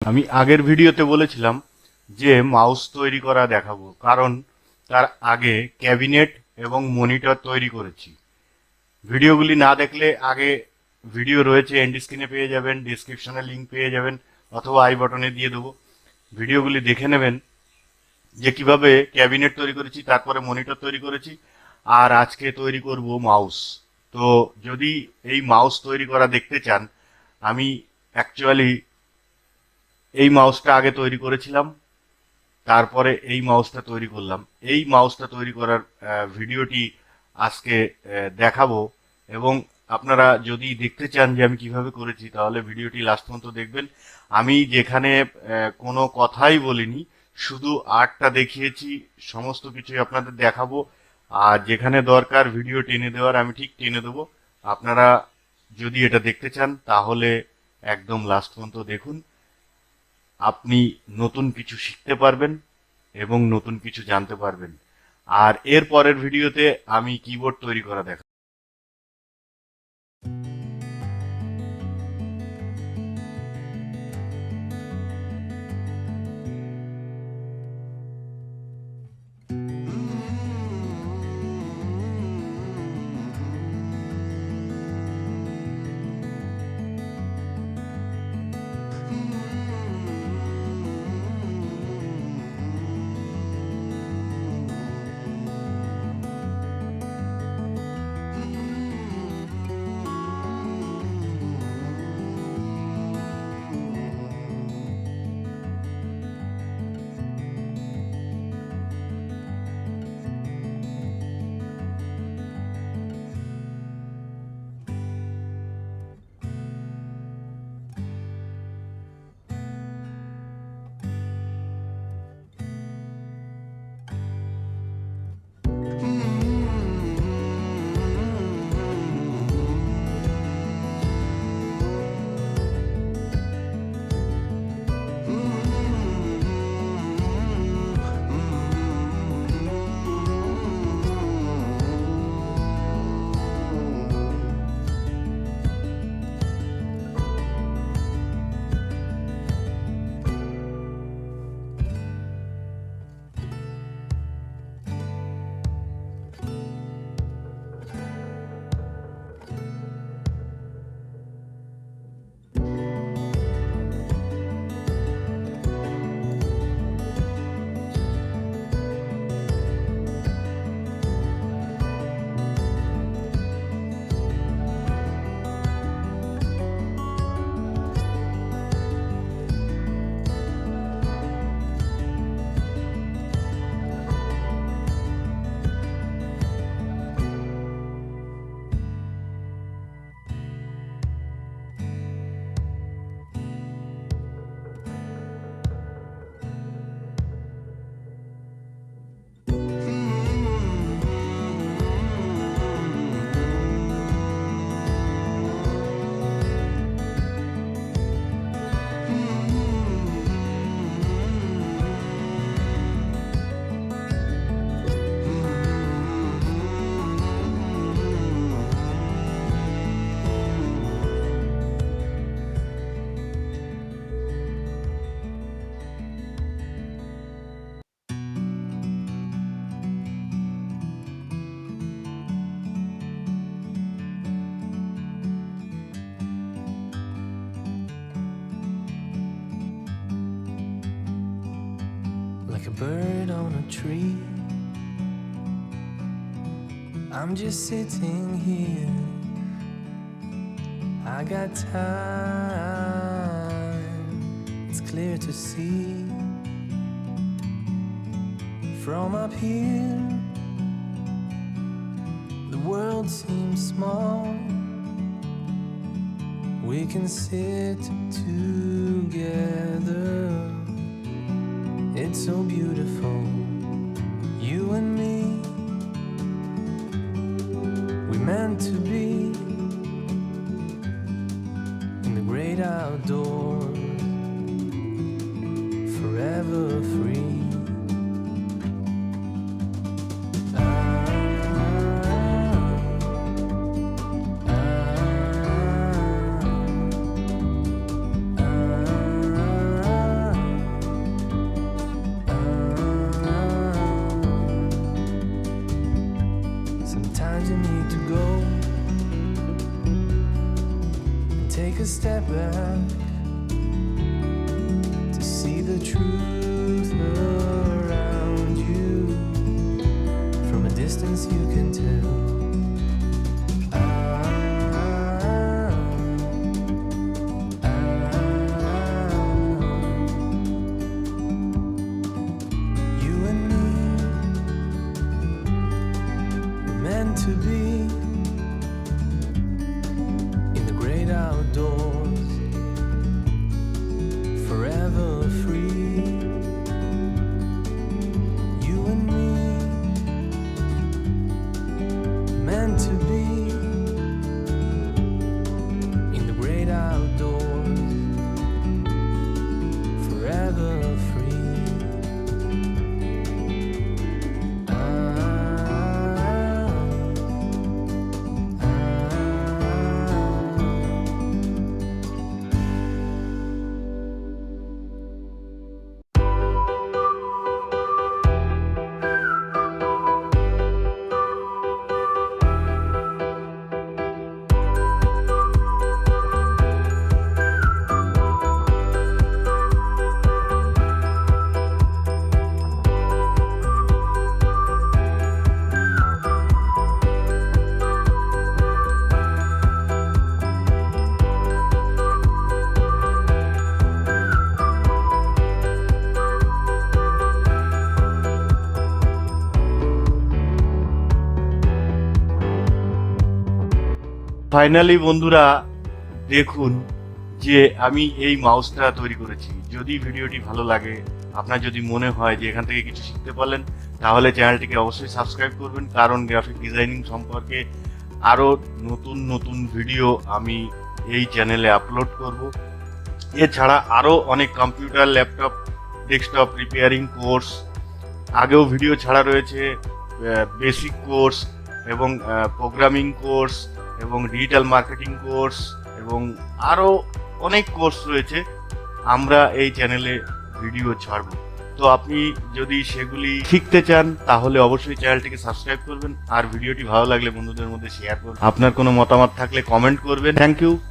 আমি আগের ভিডিওতে বলেছিলাম যে মাউস তৈরি করা দেখাবো, কারণ তার আগে ক্যাবিনেট এবং মনিটর তৈরি করেছি। ভিডিওগুলি না দেখলে আগে ভিডিও রয়েছে, এন্ড স্ক্রিনে পেয়ে যাবেন, ডিসক্রিপশনে লিংক পেয়ে যাবেন, অথবা আই বটনে দিয়ে দেবো। ভিডিওগুলি দেখে নেবেন যে কিভাবে ক্যাবিনেট তৈরি করেছি, তারপরে মনিটর তৈরি করেছি, আর আজকে তৈরি করব মাউস। তো যদি এই মাউস তৈরি করা দেখতে চান, আমি অ্যাকচুয়ালি এই মাউসটা আগে তৈরি করেছিলাম, তারপরে এই মাউসটা তৈরি করলাম। এই মাউসটা তৈরি করার ভিডিওটি আজকে দেখাবো। এবং আপনারা যদি দেখতে চান যে আমি কিভাবে করেছি, তাহলে ভিডিওটি লাস্ট পর্যন্ত দেখবেন। আমি যেখানে কোনো কথাই বলিনি, শুধু আর্টটা দেখিয়েছি, সমস্ত কিছুই আপনাদের দেখাবো। আর যেখানে দরকার ভিডিও টেনে দেওয়ার, আমি ঠিক টেনে দেবো। আপনারা যদি এটা দেখতে চান, তাহলে একদম লাস্ট পর্যন্ত দেখুন। আপনি নতুন কিছু শিখতে পারবেন এবং নতুন কিছু জানতে পারবেন। আর এর পরের ভিডিওতে আমি কিবোর্ড তৈরি করা দেখাবো। Like a bird on a tree, I'm just sitting here. I got time, it's clear to see. From up here, the world seems small. We can sit together. It's so beautiful, you and me. We meant to be in the great outdoors, forever free. the truth around you. From a distance you can tell. You and me were meant to be in the great outdoors, forever free. You and me meant to be in the great outdoors, forever free. Finally বন্ধুরা দেখুন যে আমি এই মাউসটা তৈরি করেছি। যদি ভিডিওটি ভালো লাগে, আপনার যদি মনে হয় যে এখান থেকে কিছু শিখতে পারলেন, তাহলে চ্যানেলটিকে অবশ্যই সাবস্ক্রাইব করবেন, কারণ গ্রাফিক ডিজাইনিং সম্পর্কে আরও নতুন নতুন ভিডিও আমি এই চ্যানেলে আপলোড করব। এছাড়া আরও অনেক computer, laptop, desktop repairing course আগেও ভিডিও ছাড়া রয়েছে, বেসিক কোর্স এবং প্রোগ্রামিং কোর্স এবং ডিজিটাল মার্কেটিং কোর্স এবং আরও অনেক কোর্স রয়েছে। আমরা এই চ্যানেলে ভিডিও ছাড়ব, তো আপনি যদি সেগুলি শিখতে চান তাহলে অবশ্যই চ্যানেলটিকে সাবস্ক্রাইব করবেন, আর ভিডিওটি ভালো লাগলে বন্ধুদের মধ্যে শেয়ার করবেন। আপনার কোনো মতামত থাকলে কমেন্ট করবেন। Thank you.